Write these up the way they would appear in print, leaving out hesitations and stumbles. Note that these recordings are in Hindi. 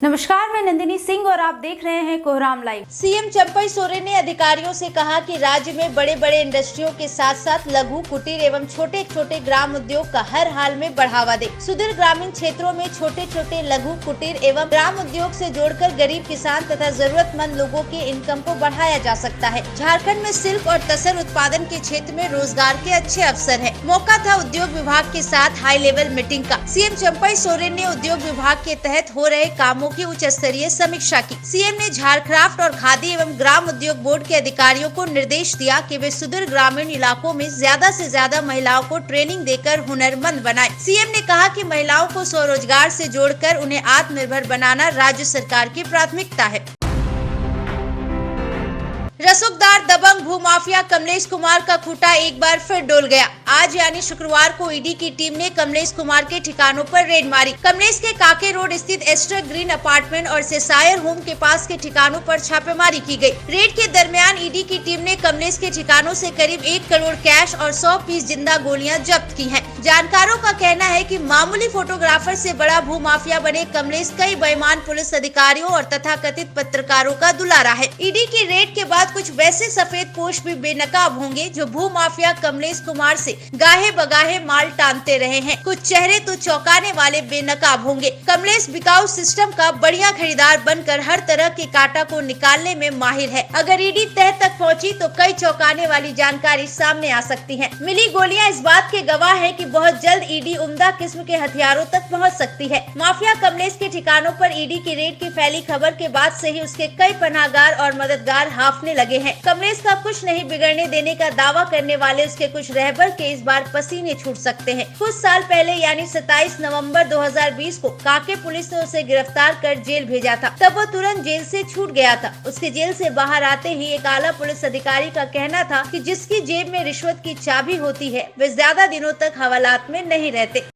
नमस्कार, मैं नंदिनी सिंह और आप देख रहे हैं कोहराम लाइव। सीएम चंपई सोरेन ने अधिकारियों से कहा कि राज्य में बड़े बड़े इंडस्ट्रियों के साथ साथ लघु कुटीर एवं छोटे छोटे ग्राम उद्योग का हर हाल में बढ़ावा दे। सुदूर ग्रामीण क्षेत्रों में छोटे छोटे लघु कुटीर एवं ग्राम उद्योग से जोड़कर गरीब किसान तथा जरूरतमंद लोगों के इनकम को बढ़ाया जा सकता है। झारखंड में सिल्क और तसर उत्पादन के क्षेत्र में रोजगार के अच्छे अवसर है। मौका था उद्योग विभाग के साथ हाई लेवल मीटिंग का। सीएम चंपई सोरेन ने उद्योग विभाग के तहत हो रहे कामों की उच्च स्तरीय समीक्षा की। सीएम ने झारक्राफ्ट और खादी एवं ग्राम उद्योग बोर्ड के अधिकारियों को निर्देश दिया कि वे सुदूर ग्रामीण इलाकों में ज्यादा से ज्यादा महिलाओं को ट्रेनिंग देकर हुनरमंद बनाएं। सीएम ने कहा कि महिलाओं को स्वरोजगार से जोड़कर उन्हें आत्मनिर्भर बनाना राज्य सरकार की प्राथमिकता है। रसूखदार दबंग भूमाफिया कमलेश कुमार का खूंटा एक बार फिर डोल गया। आज यानी शुक्रवार को ईडी की टीम ने कमलेश कुमार के ठिकानों पर रेड मारी। कमलेश के काके रोड स्थित एस्टर ग्रीन अपार्टमेंट और सेसायर होम के पास के ठिकानों पर छापेमारी की गई। रेड के दरमियान ईडी की टीम ने कमलेश के ठिकानों से करीब 1 करोड़ कैश और 100 पीस जिंदा गोलियां जब्त की हैं। जानकारों का कहना है कि मामूली फोटोग्राफर से बड़ा भूमाफिया बने कमलेश कई बेईमान पुलिस अधिकारियों और तथाकथित पत्रकारों का दुलारा है। ईडी की रेड के बाद कुछ वैसे सफेद पोश भी बेनकाब होंगे जो भूमाफिया कमलेश कुमार से गाहे बगाहे माल टानते रहे हैं। कुछ चेहरे तो चौंकाने वाले बेनकाब होंगे। कमलेश बिकाऊ सिस्टम का बढ़िया खरीदार बनकर हर तरह के कांटा को निकालने में माहिर है। अगर ईडी तह तक पहुंची तो कई चौंकाने वाली जानकारी सामने आ सकती है। मिली गोलियां इस बात के गवाह है कि बहुत जल्द ईडी उम्दा किस्म के हथियारों तक पहुंच सकती है। माफिया कमलेश के ठिकानों पर ईडी की रेड की फैली खबर के बाद से ही उसके कई पनाहगार और मददगार हाफने लगे हैं। कमलेश का कुछ नहीं बिगड़ने देने का दावा करने वाले उसके कुछ रहबर के इस बार पसीने छूट सकते हैं। कुछ साल पहले यानी 27 नवंबर 2020 को काके पुलिस ने उसे गिरफ्तार कर जेल भेजा था। तब वो तुरंत जेल से छूट गया था। उसके जेल से बाहर आते ही एक आला पुलिस अधिकारी का कहना था कि जिसकी जेब में रिश्वत की चाबी होती है वे ज्यादा दिनों तक हवालात में नहीं रहते।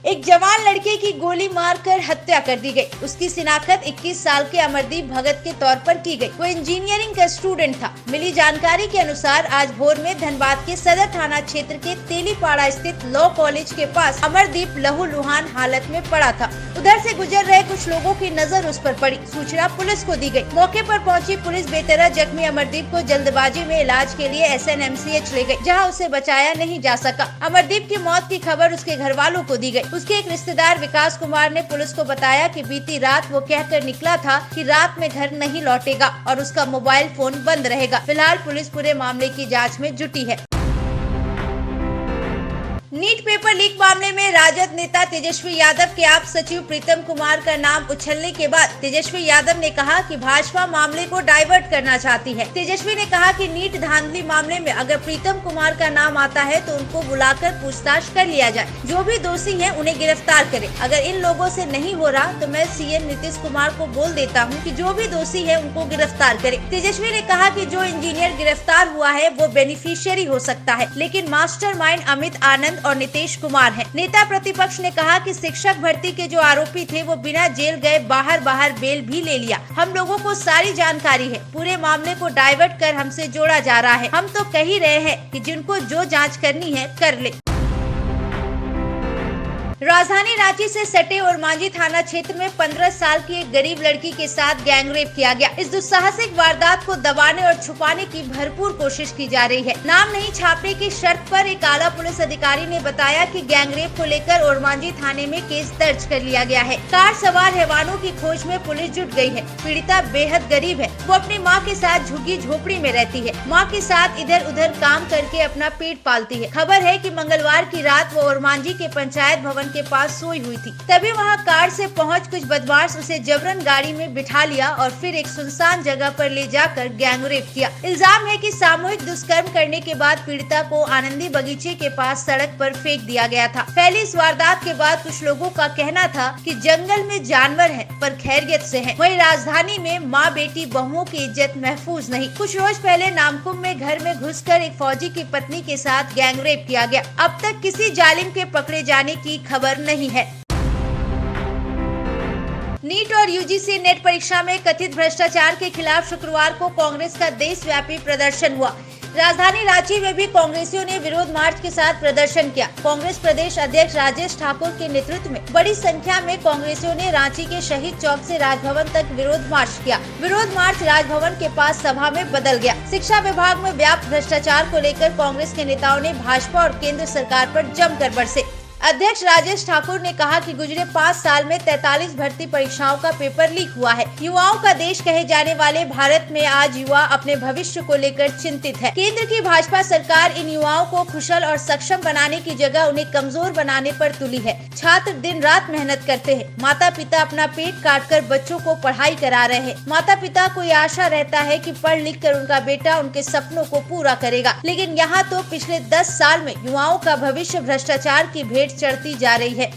एक जवान लड़के की गोली मारकर हत्या कर दी गई। उसकी शिनाख्त 21 साल के अमरदीप भगत के तौर पर की गई। वो इंजीनियरिंग का स्टूडेंट था। मिली जानकारी के अनुसार आज भोर में धनबाद के सदर थाना क्षेत्र के तेलीपाड़ा स्थित लॉ कॉलेज के पास अमरदीप लहूलुहान हालत में पड़ा था। उधर से गुजर रहे कुछ लोगों की नजर उस पर पड़ी। सूचना पुलिस को दी गई। मौके पर पहुंची पुलिस बेतरह जख्मी अमरदीप को जल्दबाजी में इलाज के लिए SNMCH ले गई, जहां उसे बचाया नहीं जा सका। अमरदीप की मौत की खबर उसके घर वालों को दी गई। उसके एक रिश्तेदार विकास कुमार ने पुलिस को बताया कि बीती रात वो कहकर निकला था कि रात में घर नहीं लौटेगा और उसका मोबाइल फोन बंद रहेगा। फिलहाल पुलिस पूरे मामले की जांच में जुटी है। नीट पेपर लीक मामले में राजद नेता तेजस्वी यादव के आप सचिव प्रीतम कुमार का नाम उछलने के बाद तेजस्वी यादव ने कहा कि भाजपा मामले को डाइवर्ट करना चाहती है। तेजस्वी ने कहा कि नीट धांधली मामले में अगर प्रीतम कुमार का नाम आता है तो उनको बुलाकर पूछताछ कर लिया जाए। जो भी दोषी हैं उन्हें गिरफ्तार करें। अगर इन लोगों से नहीं हो रहा तो मैं CM नीतीश कुमार को बोल देता हूँ कि जो भी दोषी है उनको गिरफ्तार करें। तेजस्वी ने कहा कि जो इंजीनियर गिरफ्तार हुआ है वो बेनिफिशियरी हो सकता है, लेकिन मास्टरमाइंड अमित आनंद और नीतीश कुमार है। नेता प्रतिपक्ष ने कहा कि शिक्षक भर्ती के जो आरोपी थे वो बिना जेल गए बाहर बेल भी ले लिया। हम लोगों को सारी जानकारी है। पूरे मामले को डाइवर्ट कर हमसे जोड़ा जा रहा है। हम तो कह ही रहे हैं कि जिनको जो जांच करनी है कर ले। राजधानी रांची से सटे ओरमांझी थाना क्षेत्र में 15 साल की एक गरीब लड़की के साथ गैंगरेप किया गया। इस दुस्साहसिक वारदात को दबाने और छुपाने की भरपूर कोशिश की जा रही है। नाम नहीं छापने की शर्त पर एक आला पुलिस अधिकारी ने बताया कि गैंगरेप को लेकर ओरमांझी थाने में केस दर्ज कर लिया गया है। कार सवार हैवानों की खोज में पुलिस जुट गई है। पीड़िता बेहद गरीब है। वो अपनी माँ के साथ झुग्गी झोपड़ी में रहती है। माँ के साथ इधर उधर काम करके अपना पेट पालती है। खबर है कि मंगलवार की रात वो ओरमांझी के पंचायत भवन के पास सोई हुई थी। तभी वहां कार से पहुंच कुछ बदमाश उसे जबरन गाड़ी में बिठा लिया और फिर एक सुनसान जगह पर ले जाकर गैंगरेप किया। इल्जाम है कि सामूहिक दुष्कर्म करने के बाद पीड़िता को आनंदी बगीचे के पास सड़क पर फेंक दिया गया था। फैली इस वारदात के बाद कुछ लोगों का कहना था कि जंगल में जानवर है पर खैरियत से है। वहीं राजधानी में माँ बेटी बहुओं की इज्जत महफूज नहीं। कुछ रोज पहले नामकुम में घर में घुसकर एक फौजी की पत्नी के साथ गैंगरेप किया गया। अब तक किसी जालिम के पकड़े जाने की खबर नहीं है। नीट और UGC नेट परीक्षा में कथित भ्रष्टाचार के खिलाफ शुक्रवार को कांग्रेस का देशव्यापी प्रदर्शन हुआ। राजधानी रांची में भी कांग्रेसियों ने विरोध मार्च के साथ प्रदर्शन किया। कांग्रेस प्रदेश अध्यक्ष राजेश ठाकुर के नेतृत्व में बड़ी संख्या में कांग्रेसियों ने रांची के शहीद चौक से राजभवन तक विरोध मार्च किया। विरोध मार्च राजभवन के पास सभा में बदल गया। शिक्षा विभाग में व्याप्त भ्रष्टाचार को लेकर कांग्रेस के नेताओं ने भाजपा और केंद्र सरकार पर जमकर बरसे। अध्यक्ष राजेश ठाकुर ने कहा कि गुजरे 5 साल में 43 भर्ती परीक्षाओं का पेपर लीक हुआ है। युवाओं का देश कहे जाने वाले भारत में आज युवा अपने भविष्य को लेकर चिंतित है। केंद्र की भाजपा सरकार इन युवाओं को कुशल और सक्षम बनाने की जगह उन्हें कमजोर बनाने पर तुली है। छात्र दिन रात मेहनत करते हैं। माता पिता अपना पेट काटकर बच्चों को पढ़ाई करा रहे हैं। माता पिता को ये आशा रहता है कि पढ़ लिख कर उनका बेटा उनके सपनों को पूरा करेगा, लेकिन यहाँ तो पिछले 10 साल में युवाओं का भविष्य भ्रष्टाचार की भेंट चढ़ती जा रही है।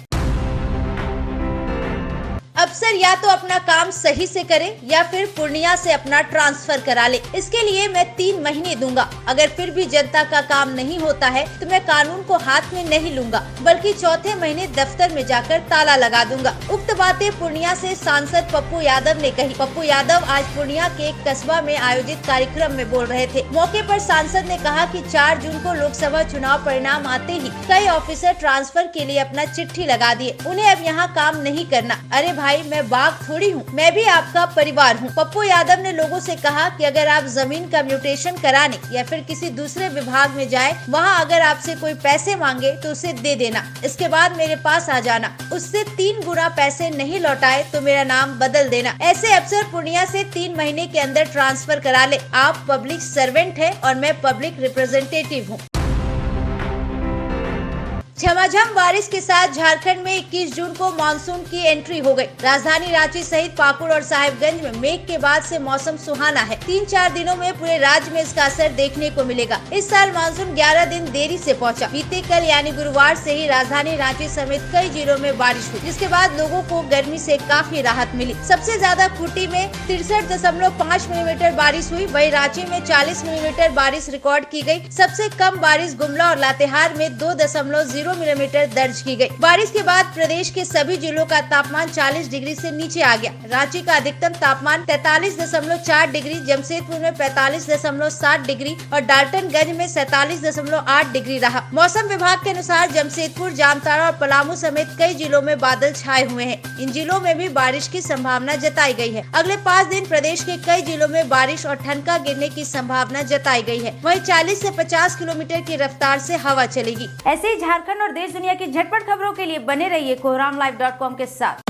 अफसर या तो अपना काम सही से करे या फिर पूर्णिया से अपना ट्रांसफर करा ले। इसके लिए मैं 3 महीने दूंगा। अगर फिर भी जनता का काम नहीं होता है तो मैं कानून को हाथ में नहीं लूंगा, बल्कि चौथे महीने दफ्तर में जाकर ताला लगा दूंगा। उक्त बातें पूर्णिया से सांसद पप्पू यादव ने कही। पप्पू यादव आज पूर्णिया के एक कस्बा में आयोजित कार्यक्रम में बोल रहे थे। मौके पर सांसद ने कहा कि 4 जून को लोकसभा चुनाव परिणाम आते ही कई ऑफिसर ट्रांसफर के लिए अपना चिट्ठी लगा दिए। उन्हें अब यहाँ काम नहीं करना। अरे भाई, मैं बाघ थोड़ी हूँ, मैं भी आपका परिवार हूँ। पप्पू यादव ने लोगों से कहा कि अगर आप जमीन का म्यूटेशन कराने या फिर किसी दूसरे विभाग में जाए, वहाँ अगर आपसे कोई पैसे मांगे तो उसे दे देना, इसके बाद मेरे पास आ जाना। उससे 3 गुना पैसे नहीं लौटाए तो मेरा नाम बदल देना। ऐसे अफसर पूर्णिया से 3 महीने के अंदर ट्रांसफर करा ले। आप पब्लिक सर्वेंट है और मैं पब्लिक रिप्रेजेंटेटिव हूँ। झमाझम बारिश के साथ झारखंड में 21 जून को मानसून की एंट्री हो गई। राजधानी रांची सहित पाकुड़ और साहिबगंज में मेघ के बाद से मौसम सुहाना है। 3-4 दिनों में पूरे राज्य में इसका असर देखने को मिलेगा। इस साल मानसून 11 दिन देरी से पहुंचा। बीते कल यानी गुरुवार से ही राजधानी रांची समेत कई जिलों में बारिश हुई, जिसके बाद लोगों को गर्मी से काफी राहत मिली। सबसे ज्यादा खूंटी में 63.5 मिलीमीटर बारिश हुई। वहीं रांची में 40 मिलीमीटर बारिश रिकॉर्ड की गई। सबसे कम बारिश गुमला और लातेहार में 2.0 मिलीमीटर दर्ज की गई। बारिश के बाद प्रदेश के सभी जिलों का तापमान 40 डिग्री से नीचे आ गया। रांची का अधिकतम तापमान 43.4 डिग्री, जमशेदपुर में 45.7 डिग्री और डाल्टनगंज में 47.8 डिग्री रहा। मौसम विभाग के अनुसार जमशेदपुर, जामताड़ा और पलामू समेत कई जिलों में बादल छाए हुए हैं। इन जिलों में भी बारिश की संभावना जताई गई है। अगले 5 दिन प्रदेश के कई जिलों में बारिश और ठनका गिरने की संभावना जताई गई है। वहीं 40 से 50 किलोमीटर की रफ्तार से हवा चलेगी। ऐसे ही झारखंड और देश दुनिया की झटपट खबरों के लिए बने रहिए कोहरामलाइव.com के साथ।